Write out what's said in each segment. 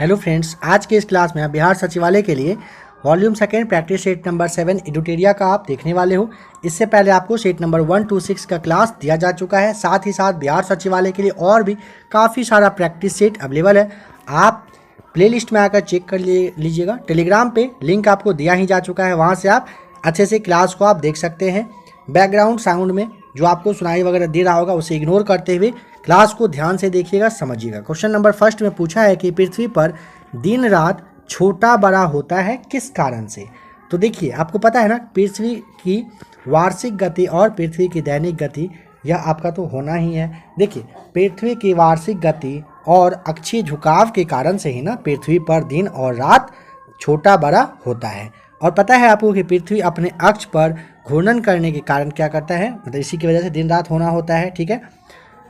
Hello friends, आज के इस क्लास में आप बिहार सचिवालय के लिए volume second practice set number 7 एडुटेरिया का आप देखने वाले हो। इससे पहले आपको सेट नंबर 1 to 6 का क्लास दिया जा चुका है। साथ ही साथ बिहार सचिवालय के लिए और भी काफ़ी सारा प्रैक्टिस सेट अवेलेबल है। आप प्लेलिस्ट में आकर चेक कर लीजिएगा। टेलीग्राम पे लिंक आपको दिया ही जा चुका है, वहाँ से आप अच्छे से क्लास को आप देख सकते हैं। बैकग्राउंड साउंड में जो आपको सुनाई वगैरह दे रहा होगा उसे इग्नोर करते हुए क्लास को ध्यान से देखिएगा, समझिएगा। क्वेश्चन नंबर फर्स्ट में पूछा है कि पृथ्वी पर दिन रात छोटा बड़ा होता है किस कारण से। तो देखिए, आपको पता है ना, पृथ्वी की वार्षिक गति और पृथ्वी की दैनिक गति, यह आपका तो होना ही है। देखिए, पृथ्वी की वार्षिक गति और अक्षीय झुकाव के कारण से ही ना पृथ्वी पर दिन और रात छोटा बड़ा होता है। और पता है आपको कि पृथ्वी अपने अक्ष पर घूर्णन करने के कारण क्या करता है, मतलब इसी की वजह से दिन रात होना होता है। ठीक है,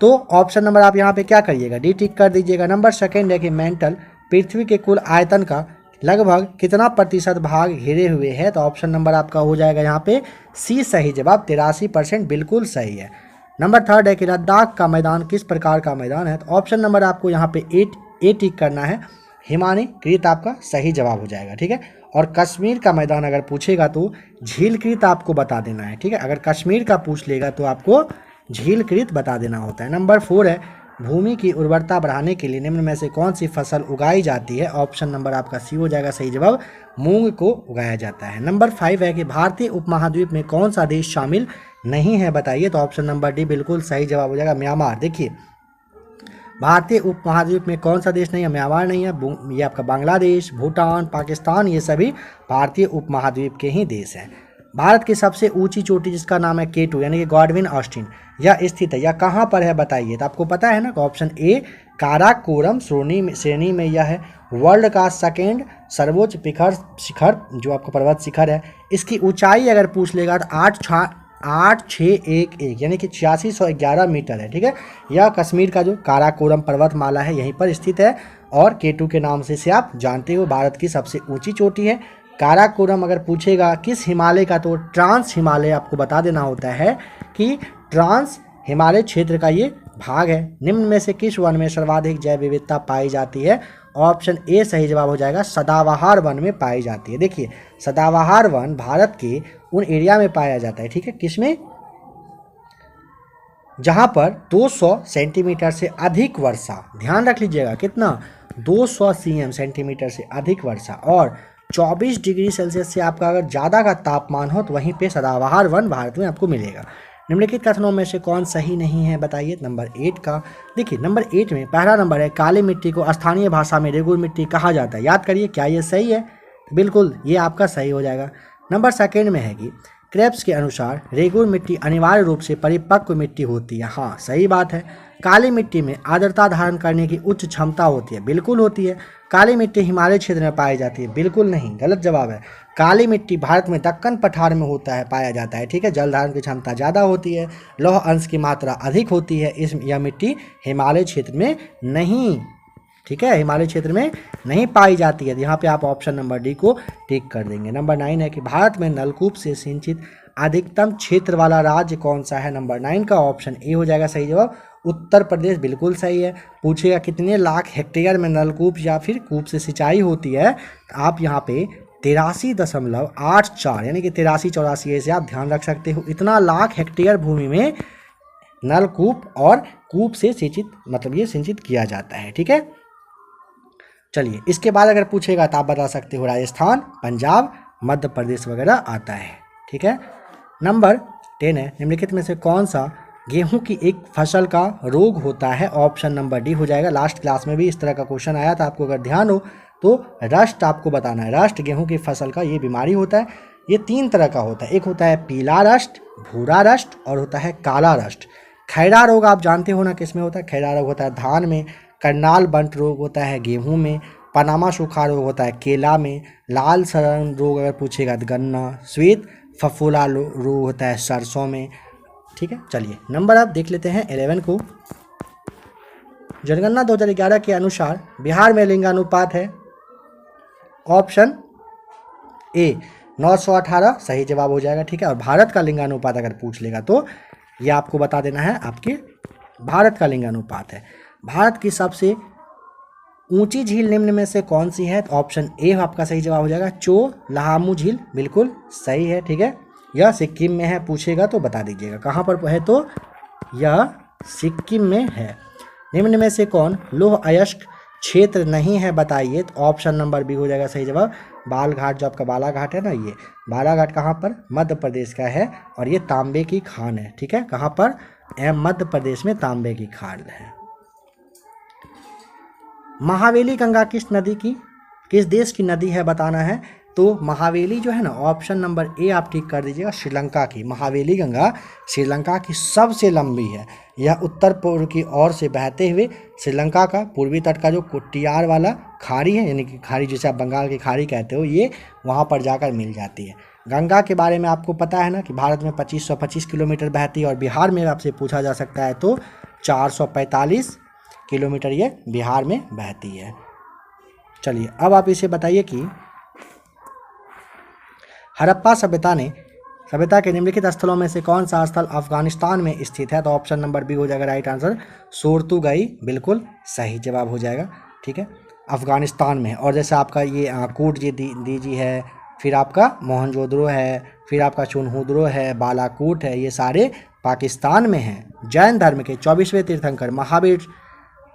तो ऑप्शन नंबर आप यहाँ पे क्या करिएगा, डी टिक कर दीजिएगा। नंबर सेकेंड है कि मेंटल पृथ्वी के कुल आयतन का लगभग कितना प्रतिशत भाग घिरे हुए है। तो ऑप्शन नंबर आपका हो जाएगा यहाँ पे सी सही जवाब, 83% बिल्कुल सही है। नंबर थर्ड है कि लद्दाख का मैदान किस प्रकार का मैदान है। तो ऑप्शन नंबर आपको यहाँ पे ए टिक करना है, हिमानीकृत आपका सही जवाब हो जाएगा। ठीक है, और कश्मीर का मैदान अगर पूछेगा तो झीलकृत आपको बता देना है। ठीक है, अगर कश्मीर का पूछ लेगा तो आपको झीलकृत बता देना होता है। नंबर 4 है भूमि की उर्वरता बढ़ाने के लिए निम्न में से कौन सी फसल उगाई जाती है। ऑप्शन नंबर आपका सी हो जाएगा सही जवाब, मूंग को उगाया जाता है। नंबर 5 है कि भारतीय उपमहाद्वीप में कौन सा देश शामिल नहीं है, बताइए। तो ऑप्शन नंबर डी बिल्कुल सही जवाब हो जाएगा, म्यांमार। देखिए, भारतीय उपमहाद्वीप में कौन सा देश नहीं है, म्यांमार नहीं है, ये आपका बांग्लादेश, भूटान, पाकिस्तान, ये सभी भारतीय उपमहाद्वीप के ही देश हैं। भारत की सबसे ऊंची चोटी जिसका नाम है K2 यानी कि गॉडविन ऑस्टिन, यह स्थित है, यह कहाँ पर है बताइए। तो आपको पता है ना, ऑप्शन ए काराकोरम श्रेणी में यह है। वर्ल्ड का सेकेंड सर्वोच्च शिखर जो आपका पर्वत शिखर है, इसकी ऊंचाई अगर पूछ लेगा तो 8611 यानी कि 8611 मीटर है। ठीक है, यह कश्मीर का जो काराकोरम पर्वतमाला है यहीं पर स्थित है और K2 के नाम से इसे आप जानते हो, भारत की सबसे ऊंची चोटी है। काराकोरम अगर पूछेगा किस हिमालय का, तो ट्रांस हिमालय आपको बता देना होता है कि ट्रांस हिमालय क्षेत्र का ये भाग है। निम्न में से किस वन में सर्वाधिक जैव विविधता पाई जाती है। ऑप्शन ए सही जवाब हो जाएगा, सदाबहार वन में पाई जाती है। देखिए, सदाबहार वन भारत के उन एरिया में पाया जाता है। ठीक है, किसमें, जहां पर 200 सेंटीमीटर से अधिक वर्षा, ध्यान रख लीजिएगा कितना, 200 सेंटीमीटर से अधिक वर्षा और 24 डिग्री सेल्सियस से आपका अगर ज़्यादा का तापमान हो तो वहीं पे सदाबहार वन भारत में आपको मिलेगा। निम्नलिखित कथनों में से कौन सही नहीं है, बताइए। नंबर 8 का, देखिए नंबर 8 में पहला नंबर है काली मिट्टी को स्थानीय भाषा में रेगुर मिट्टी कहा जाता है। याद करिए, क्या ये सही है, बिल्कुल ये आपका सही हो जाएगा। नंबर सेकेंड में है कि क्रेब्स के अनुसार रेगुर मिट्टी अनिवार्य रूप से परिपक्व मिट्टी होती है। हाँ, सही बात है। काली मिट्टी में आर्द्रता धारण करने की उच्च क्षमता होती है, बिल्कुल होती है। काली मिट्टी हिमालय क्षेत्र में पाई जाती है, बिल्कुल नहीं, गलत जवाब है। काली मिट्टी भारत में दक्कन पठार में होता है, पाया जाता है। ठीक है, जल धारण की क्षमता ज़्यादा होती है, लौह अंश की मात्रा अधिक होती है, यह मिट्टी हिमालय क्षेत्र में नहीं, ठीक है, हिमालय क्षेत्र में नहीं पाई जाती है। यहाँ पे आप ऑप्शन नंबर डी को टिक कर देंगे। नंबर 9 है कि भारत में नलकूप से सिंचित अधिकतम क्षेत्र वाला राज्य कौन सा है। नंबर 9 का ऑप्शन ए हो जाएगा सही जवाब, उत्तर प्रदेश, बिल्कुल सही है। पूछेगा कितने लाख हेक्टेयर में नलकूप या फिर कूप से सिंचाई होती है, तो आप यहाँ पे 83.84 यानी कि 83-84 ऐसे आप ध्यान रख सकते हो। इतना लाख हेक्टेयर भूमि में नलकूप और कूप से सिंचित, मतलब ये सिंचित किया जाता है। ठीक है, चलिए इसके बाद अगर पूछेगा तो आप बता सकते हो राजस्थान, पंजाब, मध्य प्रदेश वगैरह आता है। ठीक है, नंबर 10 है निम्नलिखित में से कौन सा गेहूं की एक फसल का रोग होता है। ऑप्शन नंबर डी हो जाएगा। लास्ट क्लास में भी इस तरह का क्वेश्चन आया था, आपको अगर ध्यान हो तो रस्ट आपको बताना है। रस्ट गेहूं की फसल का ये बीमारी होता है। ये 3 तरह का होता है, एक होता है पीला रस्ट, भूरा रस्ट और होता है काला रस्ट। खैरा रोग आप जानते हो ना किस में होता है, खैरा रोग होता है धान में, करनाल बंट रोग होता है गेहूं में, पनामा सूखा रोग होता है केला में, लाल सड़न रोग अगर पूछेगा तो गन्ना, श्वेत फफूला रोग होता है सरसों में। ठीक है, चलिए नंबर आप देख लेते हैं 11 को। जनगणना 2011 के अनुसार बिहार में लिंगानुपात है। ऑप्शन ए 918 सही जवाब हो जाएगा। ठीक है, और भारत का लिंगानुपात अगर पूछ लेगा तो ये आपको बता देना है, आपके भारत का लिंगानुपात है। भारत की सबसे ऊंची झील निम्न में से कौन सी है? तो ऑप्शन ए आपका सही जवाब हो जाएगा चोलाहामू झील, बिल्कुल सही है। ठीक है, यह सिक्किम में है, पूछेगा तो बता दीजिएगा कहाँ पर है, तो यह सिक्किम में है। निम्न में से कौन लौह अयस्क क्षेत्र नहीं है, बताइए। तो ऑप्शन नंबर बी हो जाएगा सही जवाब बालघाट, जो आपका बालाघाट है ना, ये बालाघाट कहाँ पर? मध्य प्रदेश का है और ये तांबे की खान है। ठीक है, कहाँ पर? मध्य प्रदेश में तांबे की खान है। महावेली गंगा किस देश की नदी है, बताना है। तो महावेली जो है ना, ऑप्शन नंबर ए आप ठीक कर दीजिएगा, श्रीलंका की। महावेली गंगा श्रीलंका की सबसे लंबी है। यह उत्तर पूर्व की ओर से बहते हुए श्रीलंका का पूर्वी तट का जो कुट्टियार वाला खाड़ी है, यानी कि खाड़ी जिसे आप बंगाल की खाड़ी कहते हो, ये वहाँ पर जाकर मिल जाती है। गंगा के बारे में आपको पता है ना कि भारत में 2525 किलोमीटर बहती है और बिहार में आपसे पूछा जा सकता है तो 445 किलोमीटर ये बिहार में बहती है। चलिए अब आप इसे बताइए कि हड़प्पा सभ्यता के निम्नलिखित स्थलों में से कौन सा स्थल अफगानिस्तान में स्थित है। तो ऑप्शन नंबर बी हो जाएगा राइट आंसर सोर्तुगाई, बिल्कुल सही जवाब हो जाएगा। ठीक है, अफगानिस्तान में। और जैसे आपका ये कोट जी दीजी है, फिर आपका मोहनजोदड़ो है, फिर आपका चुनहुदरो है, बालाकोट है, ये सारे पाकिस्तान में हैं। जैन धर्म के 24वें तीर्थंकर महावीर,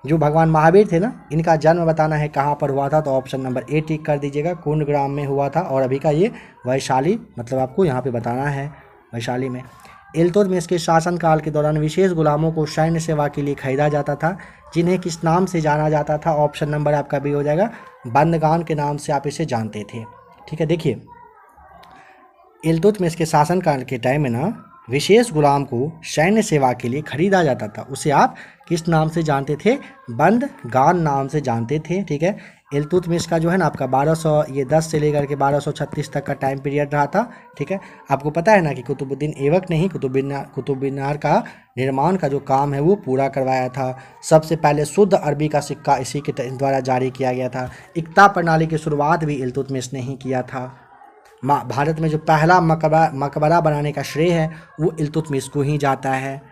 जो भगवान महावीर थे ना, इनका जन्म बताना है कहाँ पर हुआ था। तो ऑप्शन नंबर ए टिक कर दीजिएगा, कुंडग्राम में हुआ था। और अभी का ये वैशाली, मतलब आपको यहाँ पे बताना है वैशाली में। इल्तुतमिश के शासनकाल के दौरान विशेष गुलामों को सैन्य सेवा के लिए खरीदा जाता था, जिन्हें किस नाम से जाना जाता था। ऑप्शन नंबर आपका बी हो जाएगा बंदगान के नाम से आप इसे जानते थे। ठीक है, देखिए इल्तुतमिश के शासनकाल के टाइम में ना विशेष गुलाम को सैन्य सेवा के लिए खरीदा जाता था, उसे आप किस नाम से जानते थे? बंदगान नाम से जानते थे। ठीक है, इल्तुतमिश का जो है ना आपका 1210 से लेकर के 1236 तक का टाइम पीरियड रहा था। ठीक है, आपको पता है ना कि कुतुबुद्दीन ऐबक ने ही कुतुब मीनार का निर्माण का जो काम है वो पूरा करवाया था। सबसे पहले शुद्ध अरबी का सिक्का इसी के द्वारा जारी किया गया था। इक्ता प्रणाली की शुरुआत भी इल्तुतमिश ने ही किया था। भारत में जो पहला मकबरा बनाने का श्रेय है वो इल्तुतमिश को ही जाता है।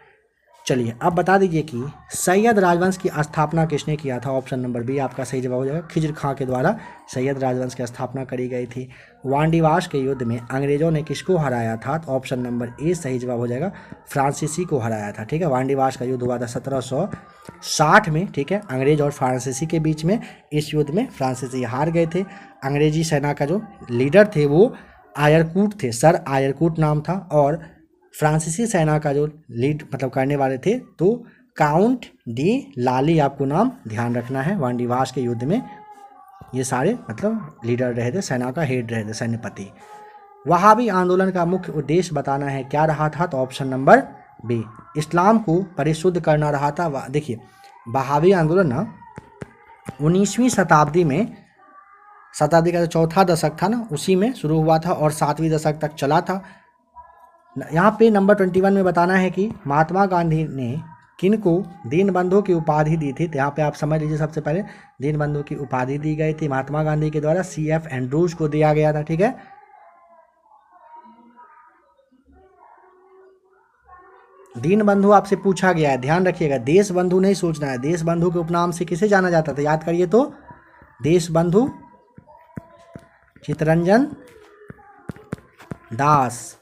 चलिए अब बता दीजिए कि सैयद राजवंश की स्थापना किसने किया था। ऑप्शन नंबर बी आपका सही जवाब हो जाएगा खिज्र खां के द्वारा सैयद राजवंश की स्थापना करी गई थी। वांडीवाश के युद्ध में अंग्रेजों ने किसको हराया था। तो ऑप्शन नंबर ए सही जवाब हो जाएगा फ्रांसीसी को हराया था। ठीक है, वांडीवाश का युद्ध हुआ था 1760 में। ठीक है, अंग्रेज और फ्रांसीसी के बीच में। इस युद्ध में फ्रांसीसी हार गए थे। अंग्रेजी सेना का जो लीडर थे वो आयरकूट थे, सर आयरकूट नाम था। और फ्रांसीसी सेना का जो लीड मतलब करने वाले थे तो काउंट डी लाली, आपको नाम ध्यान रखना है। वांडीवाश के युद्ध में ये सारे मतलब लीडर रहे थे, सेना का हेड रहे थे, सैन्यपति। वहाबी आंदोलन का मुख्य उद्देश्य बताना है क्या रहा था। तो ऑप्शन नंबर बी इस्लाम को परिशुद्ध करना रहा था। देखिए वहाबी आंदोलन ना 19वीं शताब्दी का जो चौथा दशक था ना उसी में शुरू हुआ था और 7वीं दशक तक चला था। यहाँ पे नंबर 21 में बताना है कि महात्मा गांधी ने किनको दीनबंधु की उपाधि दी थी। तो यहाँ पे आप समझ लीजिए, सबसे पहले दीनबंधु की उपाधि दी गई थी महात्मा गांधी के द्वारा, CF एंड्रूज को दिया गया था। ठीक है, दीनबंधु आपसे पूछा गया है, ध्यान रखिएगा, देश बंधु नहीं सोचना है। देश बंधु के उपनाम से किसे जाना जाता था, याद करिए तो देश बंधु चित्तरंजन दास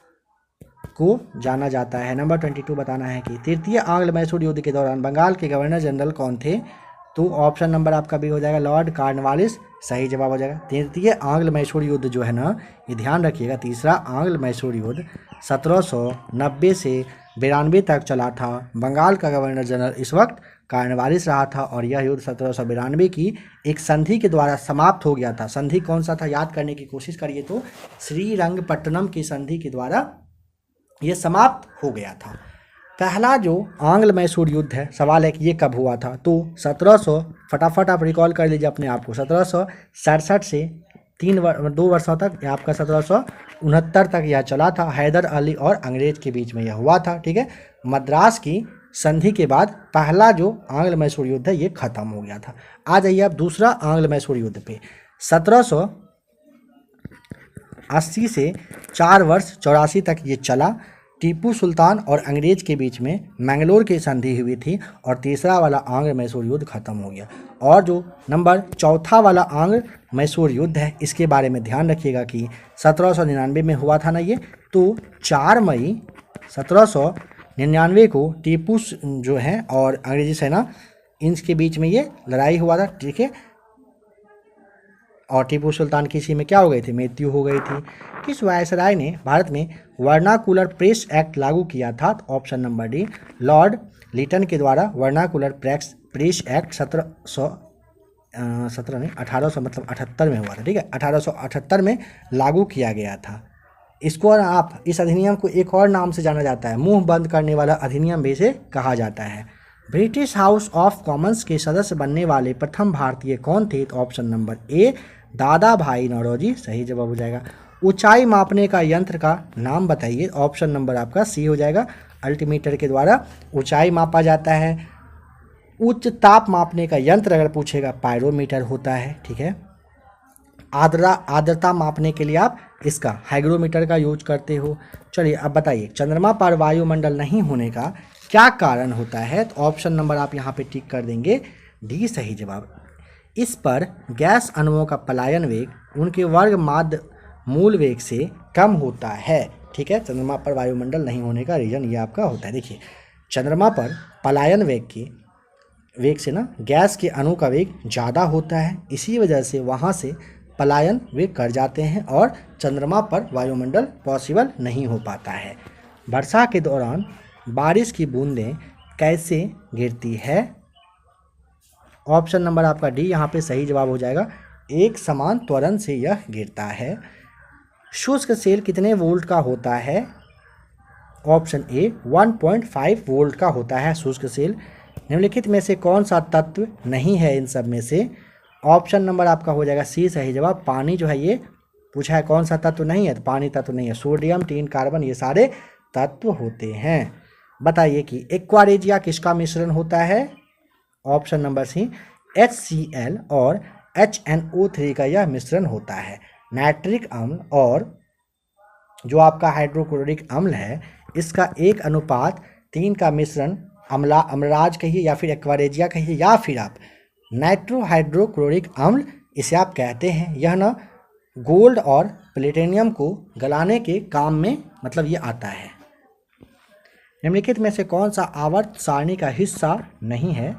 को जाना जाता है। नंबर 22 बताना है कि तृतीय आंग्ल मैसूर युद्ध के दौरान बंगाल के गवर्नर जनरल कौन थे। तो ऑप्शन नंबर आपका भी हो जाएगा लॉर्ड कॉर्नवालिस, सही जवाब हो जाएगा। तृतीय आंग्ल मैसूर युद्ध जो है ना, ये ध्यान रखिएगा, तीसरा आंग्ल मैसूर युद्ध 1790 से 92 तक चला था। बंगाल का गवर्नर जनरल इस वक्त कॉर्नवालिस रहा था और यह युद्ध 1792 की एक संधि के द्वारा समाप्त हो गया था। संधि कौन सा था याद करने की कोशिश करिए तो श्रीरंगपट्टनम की संधि के द्वारा ये समाप्त हो गया था। पहला जो आंग्ल मैसूर युद्ध है, सवाल है कि ये कब हुआ था। तो 1700, फटाफट आप रिकॉल कर लीजिए अपने आप को, 1767 से 2 वर्षों तक आपका 1769 तक यह चला था। हैदर अली और अंग्रेज के बीच में यह हुआ था। ठीक है, मद्रास की संधि के बाद पहला जो आंग्ल मैसूर युद्ध है ये खत्म हो गया था। आ जाइए अब दूसरा आंग्ल मैसूर युद्ध पे। 1780 से 4 वर्ष 84 तक ये चला। टीपू सुल्तान और अंग्रेज के बीच में मैंगलोर की संधि हुई थी और तीसरा वाला आंग्र मैसूर युद्ध खत्म हो गया। और जो नंबर चौथा वाला आंग्र मैसूर युद्ध है इसके बारे में ध्यान रखिएगा कि 1799 में हुआ था ना ये, तो 4 मई 1799 को टीपू जो है और अंग्रेजी सेना इनके बीच में ये लड़ाई हुआ था, ठीक है। और टीपू सुल्तान की इसी में क्या हो गई थी, मृत्यु हो गई थी। किस वायसराय ने भारत में वर्नाकुलर प्रेस एक्ट लागू किया था? तो option number D, Lord Lytton के द्वारा वर्नाकुलर प्रेस एक्ट 1800 मतलब 78 में हुआ था, ठीक है। 1878 में लागू किया गया था। इसको आप इस अधिनियम को एक और नाम से जाना जाता है, मुंह बंद करने वाला अधिनियम भी इसे कहा जाता है। ब्रिटिश हाउस ऑफ कॉमन्स के सदस्य बनने वाले प्रथम भारतीय कौन थे? तो ऑप्शन नंबर ए, दादा भाई नौरोजी सही जवाब हो जाएगा। ऊंचाई मापने का यंत्र का नाम बताइए। ऑप्शन नंबर आपका सी हो जाएगा। अल्टीमीटर के द्वारा ऊंचाई मापा जाता है। उच्च ताप मापने का यंत्र अगर पूछेगा पायरोमीटर होता है, ठीक है। आर्द्रता मापने के लिए आप इसका हाइग्रोमीटर का यूज करते हो। चलिए अब बताइए, चंद्रमा पर वायुमंडल नहीं होने का क्या कारण होता है? तो ऑप्शन नंबर आप यहाँ पे टिक कर देंगे, डी सही जवाब। इस पर गैस अणुओं का पलायन वेग उनके वर्ग माध्य मूल वेग से कम होता है, ठीक है। चंद्रमा पर वायुमंडल नहीं होने का रीजन ये आपका होता है। देखिए, चंद्रमा पर पलायन वेग से ना गैस के अणु का वेग ज़्यादा होता है, इसी वजह से वहाँ से पलायन वेग कर जाते हैं और चंद्रमा पर वायुमंडल पॉसिबल नहीं हो पाता है। वर्षा के दौरान बारिश की बूंदें कैसे गिरती है? ऑप्शन नंबर आपका डी यहाँ पे सही जवाब हो जाएगा। एक समान त्वरण से यह गिरता है। शुष्क सेल कितने वोल्ट का होता है? ऑप्शन ए 1.5 वोल्ट का होता है शुष्क सेल। निम्नलिखित में से कौन सा तत्व नहीं है इन सब में से? ऑप्शन नंबर आपका हो जाएगा सी सही जवाब। पानी जो है ये पूछा है कौन सा तत्व नहीं है, तो पानी तत्व नहीं है। सोडियम, टीन, कार्बन ये सारे तत्व होते हैं। बताइए कि एक्वारेजिया किसका मिश्रण होता है? ऑप्शन नंबर सी, HCl और HNO3 का यह मिश्रण होता है। नाइट्रिक अम्ल और जो आपका हाइड्रोक्लोरिक अम्ल है इसका 1:3 का मिश्रण अम्लराज कहिए या फिर एक्वारेजिया कहिए या फिर आप नाइट्रोहाइड्रोक्लोरिक अम्ल इसे आप कहते हैं। यह ना गोल्ड और प्लेटिनियम को गलाने के काम में मतलब ये आता है। निम्नलिखित में से कौन सा आवर्त सारणी का हिस्सा नहीं है?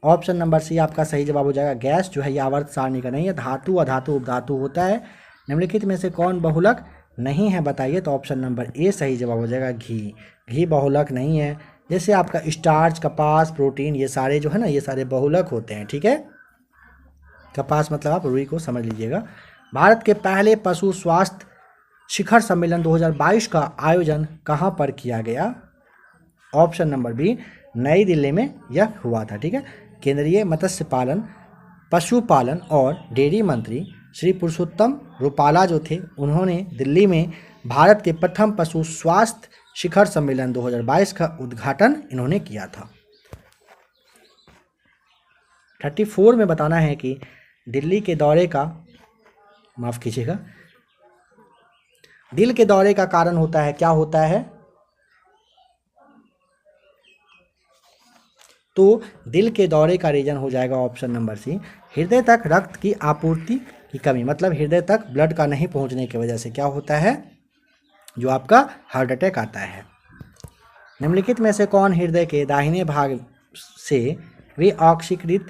ऑप्शन नंबर सी आपका सही जवाब हो जाएगा। गैस जो है ये आवर्त सारणी का नहीं है। धातु, अधातु, उपधातु होता है। निम्नलिखित में से कौन बहुलक नहीं है बताइए? तो ऑप्शन नंबर ए सही जवाब हो जाएगा। घी बहुलक नहीं है। जैसे आपका स्टार्च, कपास, प्रोटीन ये सारे जो है ना ये सारे बहुलक होते हैं, ठीक है। कपास मतलब आप रुई को समझ लीजिएगा। भारत के पहले पशु स्वास्थ्य शिखर सम्मेलन 2022 का आयोजन कहाँ पर किया गया? ऑप्शन नंबर बी, नई दिल्ली में यह हुआ था, ठीक है। केंद्रीय मत्स्य पालन, पशुपालन और डेयरी मंत्री श्री पुरुषोत्तम रूपाला जो थे उन्होंने दिल्ली में भारत के प्रथम पशु स्वास्थ्य शिखर सम्मेलन 2022 का उद्घाटन इन्होंने किया था। 34 में बताना है कि दिल्ली के दौरे का माफ़ कीजिएगा, दिल के दौरे का कारण होता है, क्या होता है? तो दिल के दौरे का रीजन हो जाएगा ऑप्शन नंबर सी, हृदय तक रक्त की आपूर्ति की कमी, मतलब हृदय तक ब्लड का नहीं पहुंचने की वजह से क्या होता है, जो आपका हार्ट अटैक आता है। निम्नलिखित में से कौन हृदय के दाहिने भाग से वे ऑक्सीकृत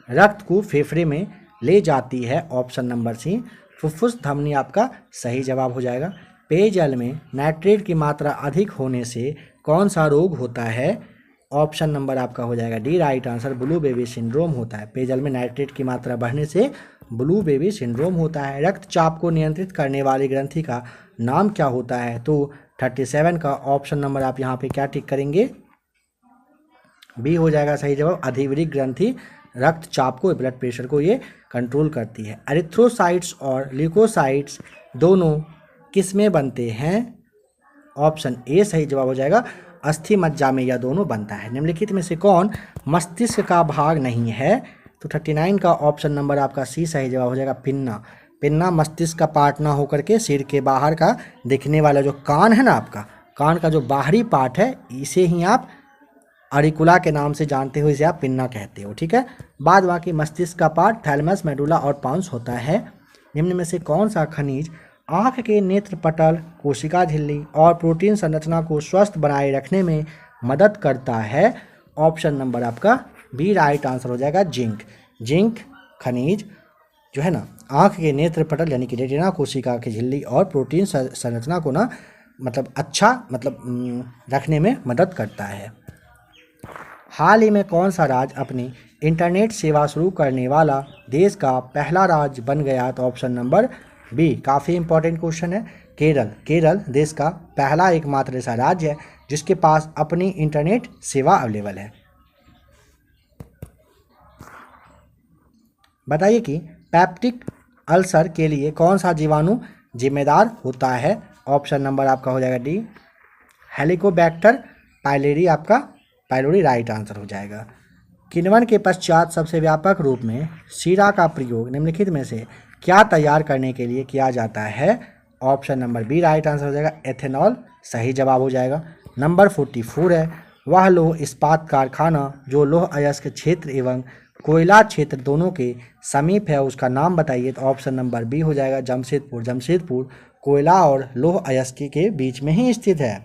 रक्त को फेफड़े में ले जाती है? ऑप्शन नंबर सी, फुफ्फुस धमनी आपका सही जवाब हो जाएगा। पेयजल में नाइट्रेट की मात्रा अधिक होने से कौन सा रोग होता है? ऑप्शन नंबर आपका हो जाएगा D right answer, blue baby syndrome होता है। पेयजल में नाइट्रेट की मात्रा बढ़ने से ब्लू बेबी सिंड्रोम होता है। रक्तचाप को नियंत्रित करने वाली ग्रंथि का नाम क्या होता है? तो 37 का ऑप्शन नंबर आप यहाँ पे क्या टिक करेंगे? बी हो जाएगा सही जवाब, अधिवृक्क ग्रंथि रक्तचाप को, ब्लड प्रेशर को ये कंट्रोल करती है। एरिथ्रोसाइट्स और ल्यूकोसाइट्स दोनों किस में बनते हैं? ऑप्शन ए सही जवाब हो जाएगा, अस्थि मज्जा में यह दोनों बनता है। निम्नलिखित में से कौन मस्तिष्क का भाग नहीं है? तो 39 का ऑप्शन नंबर आपका सी सही जवाब हो जाएगा, पिन्ना। पिन्ना मस्तिष्क का पार्ट ना होकर के सिर के बाहर का दिखने वाला जो कान है ना आपका, कान का जो बाहरी पार्ट है इसे ही आप अरिकुला के नाम से जानते हो, इसे आप पिन्ना कहते हो, ठीक है। बाद बाकी मस्तिष्क का पार्ट थैलेमस, मेडुला और पाउंस होता है। निम्न में से कौन सा खनिज आँख के नेत्र पटल, कोशिका झिल्ली और प्रोटीन संरचना को स्वस्थ बनाए रखने में मदद करता है? ऑप्शन नंबर आपका बी राइट आंसर हो जाएगा, जिंक। जिंक खनिज जो है ना आँख के नेत्र पटल यानी कि रेटिना, कोशिका की झिल्ली और प्रोटीन संरचना को ना रखने में मदद करता है। हाल ही में कौन सा राज्य अपनी इंटरनेट सेवा शुरू करने वाला देश का पहला राज्य बन गया? तो ऑप्शन नंबर बी, काफ़ी इंपॉर्टेंट क्वेश्चन है, केरल। केरल देश का पहला एकमात्र ऐसा राज्य है जिसके पास अपनी इंटरनेट सेवा अवेलेबल है। बताइए कि पेप्टिक अल्सर के लिए कौन सा जीवाणु जिम्मेदार होता है? ऑप्शन नंबर आपका हो जाएगा डी, हेलिकोबैक्टर पाइलोरी, आपका पाइलोरी राइट आंसर हो जाएगा। किण्वन के पश्चात सबसे व्यापक रूप में शीरा का प्रयोग निम्नलिखित में से क्या तैयार करने के लिए किया जाता है? Option number B right answer हो जाएगा, एथेनॉल सही जवाब हो जाएगा। नंबर 44 है, वह लौह इस्पात कारखाना जो लौह अयस्क क्षेत्र एवं कोयला क्षेत्र दोनों के समीप है उसका नाम बताइए? तो ऑप्शन नंबर बी हो जाएगा, जमशेदपुर। जमशेदपुर कोयला और लौह अयस्क के बीच में ही स्थित है।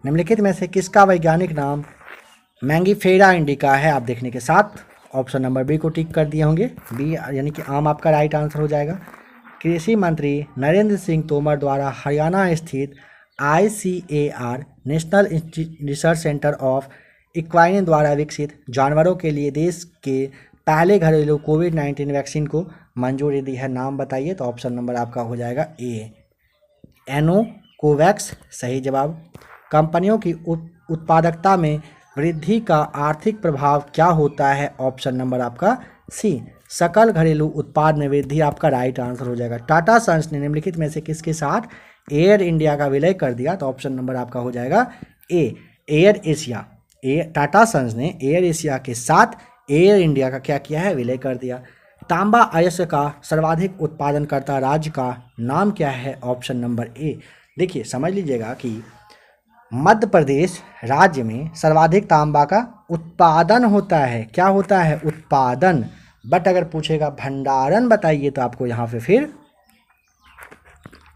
निम्नलिखित में से किसका वैज्ञानिक नाम मैंगीफेरा इंडिका है? आप देखने के साथ ऑप्शन नंबर बी को टिक कर दिए होंगे, बी यानी कि आम आपका राइट आंसर हो जाएगा। कृषि मंत्री नरेंद्र सिंह तोमर द्वारा हरियाणा स्थित ICAR national research centre of equine द्वारा विकसित जानवरों के लिए देश के पहले घरेलू कोविड-19 वैक्सीन को मंजूरी दी है, नाम बताइए? तो ऑप्शन नंबर आपका हो जाएगा ए, एनोकोवैक्स सही जवाब। कंपनियों की उत्पादकता में वृद्धि का आर्थिक प्रभाव क्या होता है? ऑप्शन नंबर आपका सी, सकल घरेलू उत्पाद में वृद्धि, आपका राइट आंसर हो जाएगा। टाटा सन्स ने निम्नलिखित में से किसके साथ एयर इंडिया का विलय कर दिया? तो ऑप्शन नंबर आपका हो जाएगा ए, एयर एशिया। टाटा सन्स ने एयर एशिया के साथ एयर इंडिया का क्या किया है? विलय कर दिया। तांबा अयस्क का सर्वाधिक उत्पादन करता राज्य का नाम क्या है? Option number A. देखिए समझ लीजिएगा कि मध्य प्रदेश राज्य में सर्वाधिक तांबा का उत्पादन होता है। क्या होता है? उत्पादन। बट अगर पूछेगा भंडारण बताइए तो आपको यहाँ पे फिर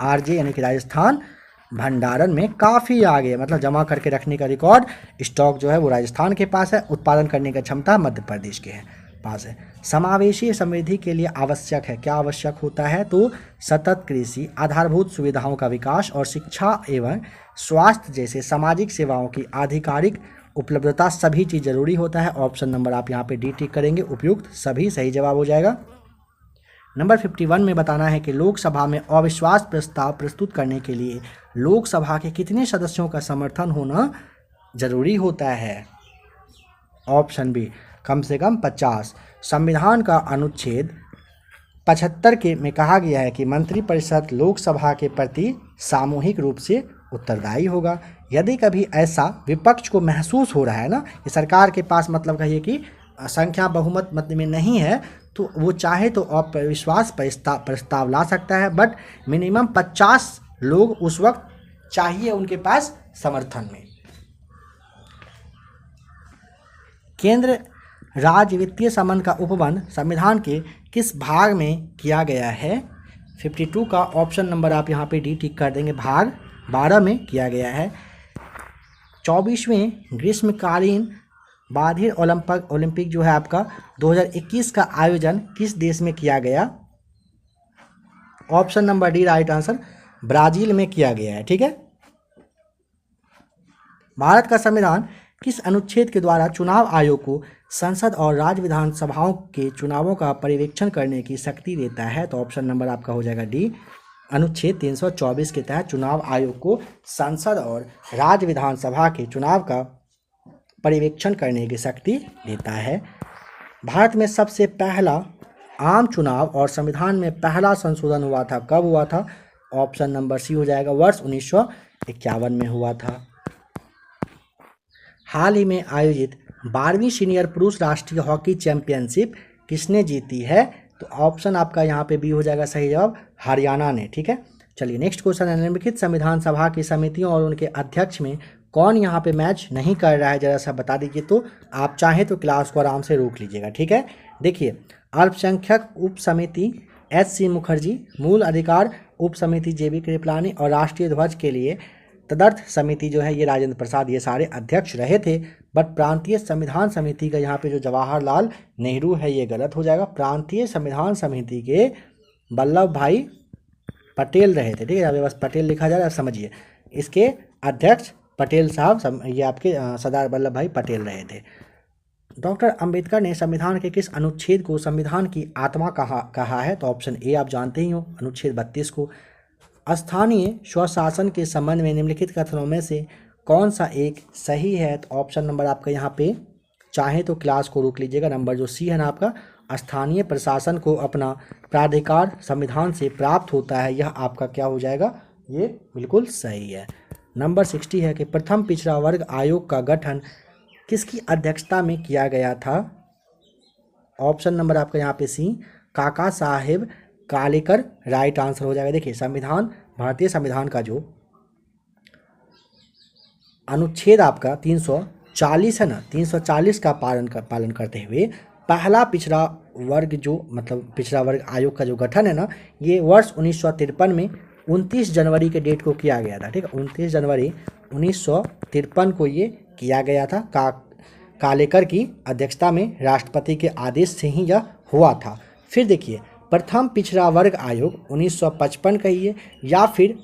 आरजे यानी कि राजस्थान भंडारण में काफ़ी आगे है, मतलब जमा करके रखने का रिकॉर्ड स्टॉक जो है वो राजस्थान के पास है, उत्पादन करने की क्षमता मध्य प्रदेश के पास है। समावेशी समृद्धि के लिए आवश्यक है, क्या आवश्यक होता है? तो सतत कृषि, आधारभूत सुविधाओं का विकास और शिक्षा एवं स्वास्थ्य जैसे सामाजिक सेवाओं की आधिकारिक उपलब्धता, सभी चीज़ जरूरी होता है। ऑप्शन नंबर आप यहाँ पे डी टिक करेंगे, उपयुक्त सभी सही जवाब हो जाएगा। नंबर 51 में बताना है कि लोकसभा में अविश्वास प्रस्ताव प्रस्तुत करने के लिए लोकसभा के कितने सदस्यों का समर्थन होना जरूरी होता है? ऑप्शन बी, कम से कम 50। संविधान का अनुच्छेद 75 के में कहा गया है कि मंत्रिपरिषद लोकसभा के प्रति सामूहिक रूप से उत्तरदायी होगा। यदि कभी ऐसा विपक्ष को महसूस हो रहा है ना कि सरकार के पास मतलब कहिए कि संख्या बहुमत मत में नहीं है, तो वो चाहे तो अविश्वास प्रस्ताव ला सकता है, बट मिनिमम 50 लोग उस वक्त चाहिए उनके पास समर्थन में। केंद्र राज्य वित्तीय संबंध का उपबंध संविधान के किस भाग में किया गया है? 52 का ऑप्शन नंबर आप यहाँ पे डी टिक कर देंगे, भाग 12 में किया गया है। 24वें ग्रीष्मकालीन बाधिर ओलंपिक जो है आपका 2021 का आयोजन किस देश में किया गया? Option number D right answer, Brazil में किया गया है, ठीक है। भारत का संविधान किस अनुच्छेद के द्वारा चुनाव आयोग को संसद और राज्य विधानसभाओं के चुनावों का पर्यवेक्षण करने की शक्ति देता है? तो ऑप्शन नंबर आपका हो जाएगा डी, अनुच्छेद 324 के तहत चुनाव आयोग को संसद और राज्य विधानसभा के चुनाव का पर्यवेक्षण करने की शक्ति देता है। भारत में सबसे पहला आम चुनाव और संविधान में पहला संशोधन हुआ था, कब हुआ था? ऑप्शन नंबर सी हो जाएगा, वर्ष 1951 में हुआ था। हाल ही में आयोजित 12वीं सीनियर पुरुष राष्ट्रीय हॉकी चैंपियनशिप किसने जीती है? तो ऑप्शन आपका यहाँ पे बी हो जाएगा सही जवाब, हरियाणा ने, ठीक है। चलिए नेक्स्ट क्वेश्चन है, निम्नलिखित संविधान सभा की समितियों और उनके अध्यक्ष में कौन यहाँ पे मैच नहीं कर रहा है, जरा सा बता दीजिए। तो आप चाहें तो क्लास को आराम से रोक लीजिएगा, ठीक है। देखिए, अल्पसंख्यक उप समिति SC मुखर्जी, मूल अधिकार उप समिति JB कृपलानी और राष्ट्रीय ध्वज के लिए तदर्थ समिति जो है ये राजेंद्र प्रसाद, ये सारे अध्यक्ष रहे थे। बट प्रांतीय संविधान समिति का यहाँ पे जो जवाहरलाल नेहरू है ये गलत हो जाएगा। प्रांतीय संविधान समिति के वल्लभ भाई पटेल रहे थे, ठीक है। यहाँ बस पटेल लिखा जा रहा है, समझिए। इसके अध्यक्ष पटेल साहब, ये आपके सरदार वल्लभ भाई पटेल रहे थे। डॉक्टर अंबेडकर ने संविधान के किस अनुच्छेद को संविधान की आत्मा कहा है? तो ऑप्शन ए आप जानते ही हो, अनुच्छेद 32 को। स्थानीय स्वशासन के संबंध में निम्नलिखित कथनों में से कौन सा एक सही है? तो ऑप्शन नंबर आपका यहाँ पे, चाहे तो क्लास को रोक लीजिएगा, नंबर जो सी है ना आपका, स्थानीय प्रशासन को अपना प्राधिकार संविधान से प्राप्त होता है, यह आपका क्या हो जाएगा? ये बिल्कुल सही है। नंबर 60 है कि प्रथम पिछड़ा वर्ग आयोग का गठन किसकी अध्यक्षता में किया गया था? ऑप्शन नंबर आपका यहाँ पे सी, काका साहेब कालेकर, राइट आंसर हो जाएगा। देखिए, संविधान, भारतीय संविधान का जो अनुच्छेद आपका 340 है ना, 340 का पालन करते हुए पहला पिछड़ा वर्ग जो मतलब पिछड़ा वर्ग आयोग का जो गठन है ना, ये वर्ष 1953 में 29 जनवरी के डेट को किया गया था, ठीक है। 29 जनवरी 1953 को ये किया गया था। कालेकर की अध्यक्षता में राष्ट्रपति के आदेश से ही यह हुआ था। फिर देखिए, प्रथम पिछड़ा वर्ग आयोग 1955 कहिए या फिर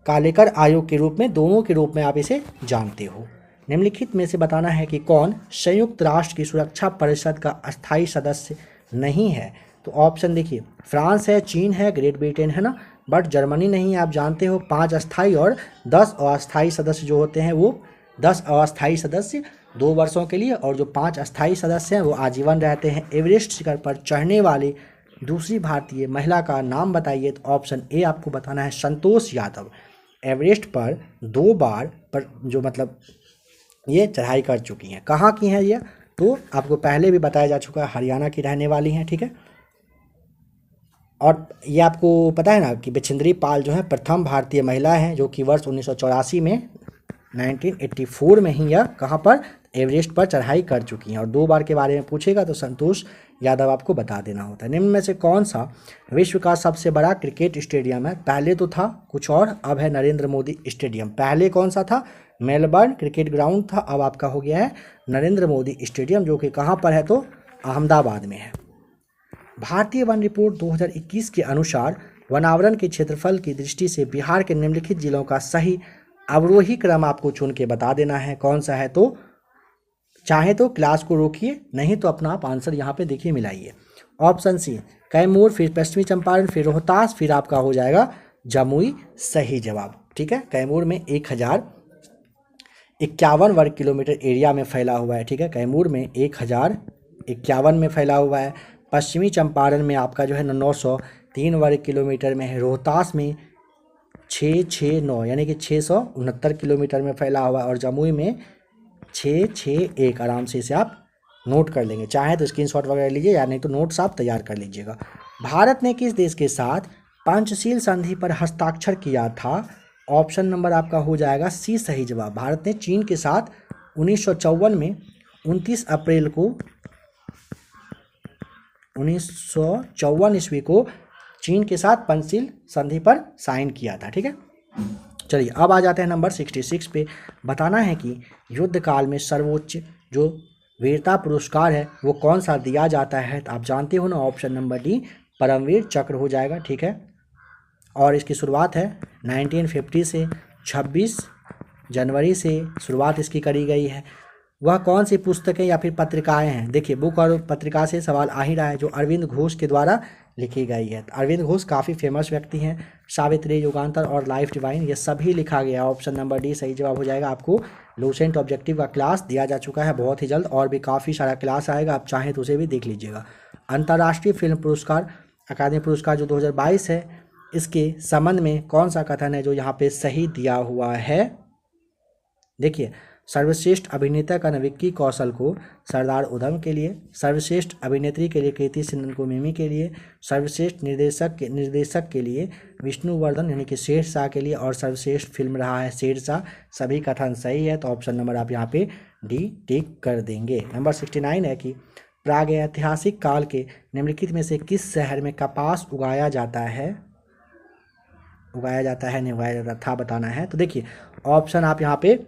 कालेकर आयोग के रूप में, दोनों के रूप में आप इसे जानते हो। निम्नलिखित में से बताना है कि कौन संयुक्त राष्ट्र की सुरक्षा परिषद का अस्थायी सदस्य नहीं है? तो ऑप्शन देखिए, फ्रांस है, चीन है, ग्रेट ब्रिटेन है ना, बट जर्मनी नहीं है, आप जानते हो। 5 अस्थायी और 10 अस्थायी सदस्य जो होते हैं, वो 10 अस्थायी सदस्य 2 वर्षों के लिए, और जो 5 अस्थायी सदस्य हैं वो आजीवन रहते हैं। एवरेस्ट शिखर पर चढ़ने वाली दूसरी भारतीय महिला का नाम बताइए? तो ऑप्शन ए आपको बताना है, संतोष यादव। एवरेस्ट पर 2 बार पर जो मतलब ये चढ़ाई कर चुकी हैं। कहाँ की हैं ये? तो आपको पहले भी बताया जा चुका है, हरियाणा की रहने वाली हैं, ठीक है। और ये आपको पता है ना कि बछेंद्री पाल जो है प्रथम भारतीय महिला हैं, जो कि वर्ष 1984 में 1984 में ही यह कहाँ पर, एवरेस्ट पर चढ़ाई कर चुकी हैं। और 2 बार के बारे में पूछेगा तो संतोष यादव आपको बता देना होता है। निम्न में से कौन सा विश्व का सबसे बड़ा क्रिकेट स्टेडियम है? पहले तो था कुछ और, अब है नरेंद्र मोदी स्टेडियम। पहले कौन सा था? मेलबर्न क्रिकेट ग्राउंड था, अब आपका हो गया है नरेंद्र मोदी स्टेडियम, जो कि कहाँ पर है? तो अहमदाबाद में है। भारतीय वन रिपोर्ट 2021 के अनुसार वनावरण के क्षेत्रफल की दृष्टि से बिहार के निम्नलिखित जिलों का सही अवरोही क्रम आपको चुन के बता देना है, कौन सा है? तो चाहे तो क्लास को रोकिए, नहीं तो अपना आप आंसर यहाँ पे देखिए, मिलाइए। ऑप्शन सी, कैमूर, फिर पश्चिमी चंपारण, फिर रोहतास, फिर आपका हो जाएगा जमुई, सही जवाब, ठीक है। कैमूर में 1051 वर्ग किलोमीटर एरिया में फैला हुआ है, ठीक है। कैमूर में 1051 में फैला हुआ है। पश्चिमी चंपारण में आपका जो है 903 वर्ग किलोमीटर में है। रोहतास में 669 यानी कि 669 किलोमीटर में फैला हुआ है। और जमुई में 661, आराम से इसे आप नोट कर लेंगे, चाहे तो स्क्रीनशॉट वगैरह लीजिए या नहीं तो नोट्स आप तैयार कर लीजिएगा। भारत ने किस देश के साथ पंचशील संधि पर हस्ताक्षर किया था? ऑप्शन नंबर आपका हो जाएगा सी, सही जवाब। भारत ने चीन के साथ 1954 में 29 अप्रैल को 1954 ईस्वी को चीन के साथ पंचशील संधि पर साइन किया था, ठीक है। चलिए अब आ जाते हैं नंबर 66 पे। बताना है कि युद्ध काल में सर्वोच्च जो वीरता पुरस्कार है वो कौन सा दिया जाता है? तो आप जानते हो ना, ऑप्शन नंबर डी, परमवीर चक्र हो जाएगा, ठीक है। और इसकी शुरुआत है 1950 से, 26 जनवरी से शुरुआत इसकी करी गई है। वह कौन सी पुस्तकें या फिर पत्रिकाएं हैं? देखिए, बुक और पत्रिका से सवाल आ ही रहा है, जो अरविंद घोष के द्वारा लिखी गई है। अरविंद घोष काफ़ी फेमस व्यक्ति हैं। सावित्री, युगांतर और लाइफ डिवाइन, ये सभी लिखा गया। ऑप्शन नंबर डी सही जवाब हो जाएगा। आपको लूसेंट ऑब्जेक्टिव का क्लास दिया जा चुका है बहुत ही जल्द, और भी काफ़ी सारा क्लास आएगा, आप चाहें तो उसे भी देख लीजिएगा। अंतर्राष्ट्रीय फिल्म पुरस्कार अकादमी पुरस्कार जो 2022 है, इसके संबंध में कौन सा कथन है जो यहाँ पे सही दिया हुआ है? देखिए, सर्वश्रेष्ठ अभिनेता का विक्की कौशल को सरदार उधम के लिए, सर्वश्रेष्ठ अभिनेत्री के लिए कृति सेनन को मिमी के लिए, सर्वश्रेष्ठ निर्देशक के लिए विष्णुवर्धन यानी कि शेरशाह के लिए, और सर्वश्रेष्ठ फिल्म रहा है शेरशाह। सभी कथन सही है, तो ऑप्शन नंबर आप यहाँ पे डी टिक कर देंगे। नंबर 69 है कि प्रागैतिहासिक काल के निम्नलिखित में से किस शहर में कपास उगाया जाता है, नहीं उगाया जाता था बताना है। तो देखिए ऑप्शन आप यहाँ पे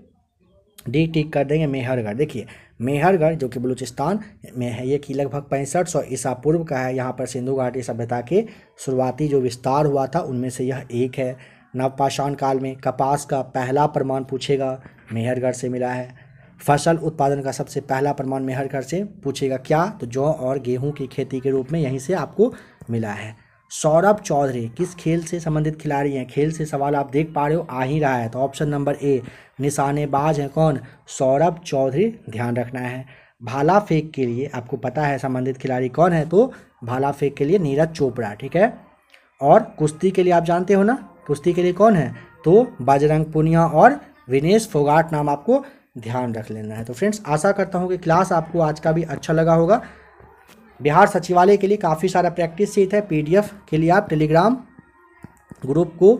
डी टिक कर देंगे, मेहरगढ़। देखिए मेहरगढ़ जो कि बलूचिस्तान में है, ये कि लगभग 6500 ईसा पूर्व का है। यहाँ पर सिंधु घाटी सभ्यता के शुरुआती जो विस्तार हुआ था उनमें से यह एक है। नवपाषाण काल में कपास का पहला प्रमाण पूछेगा, मेहरगढ़ से मिला है। फसल उत्पादन का सबसे पहला प्रमाण मेहरगढ़ से पूछेगा, क्या? तो जौ और गेहूं की खेती के रूप में यहीं से आपको मिला है। सौरभ चौधरी किस खेल से संबंधित खिलाड़ी हैं? खेल से सवाल आप देख पा रहे हो, आ ही रहा है। तो ऑप्शन नंबर ए निशानेबाज हैं कौन? सौरभ चौधरी, ध्यान रखना है। भाला फेंक के लिए आपको पता है संबंधित खिलाड़ी कौन है? तो भाला फेंक के लिए नीरज चोपड़ा, ठीक है। और कुश्ती के लिए आप जानते हो ना, कुश्ती के लिए कौन है? तो बजरंग पुनिया और विनेश फोगाट नाम आपको ध्यान रख लेना है। तो फ्रेंड्स आशा करता हूँ कि क्लास आपको आज का भी अच्छा लगा होगा। बिहार सचिवालय के लिए काफ़ी सारा प्रैक्टिस शीट है, पीडीएफ के लिए आप टेलीग्राम ग्रुप को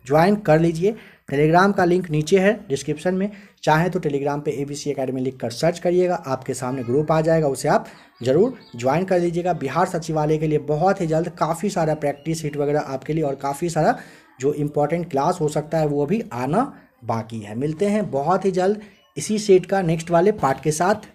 ज्वाइन कर लीजिए। टेलीग्राम का लिंक नीचे है डिस्क्रिप्शन में, चाहे तो टेलीग्राम पे ABC एकेडमी लिख कर सर्च करिएगा, आपके सामने ग्रुप आ जाएगा, उसे आप ज़रूर ज्वाइन कर लीजिएगा। बिहार सचिवालय के लिए बहुत ही जल्द काफ़ी सारा प्रैक्टिस शीट वगैरह आपके लिए और काफ़ी सारा जो इम्पोर्टेंट क्लास हो सकता है वो अभी आना बाकी है। मिलते हैं बहुत ही जल्द इसी सेट का नेक्स्ट वाले पार्ट के साथ।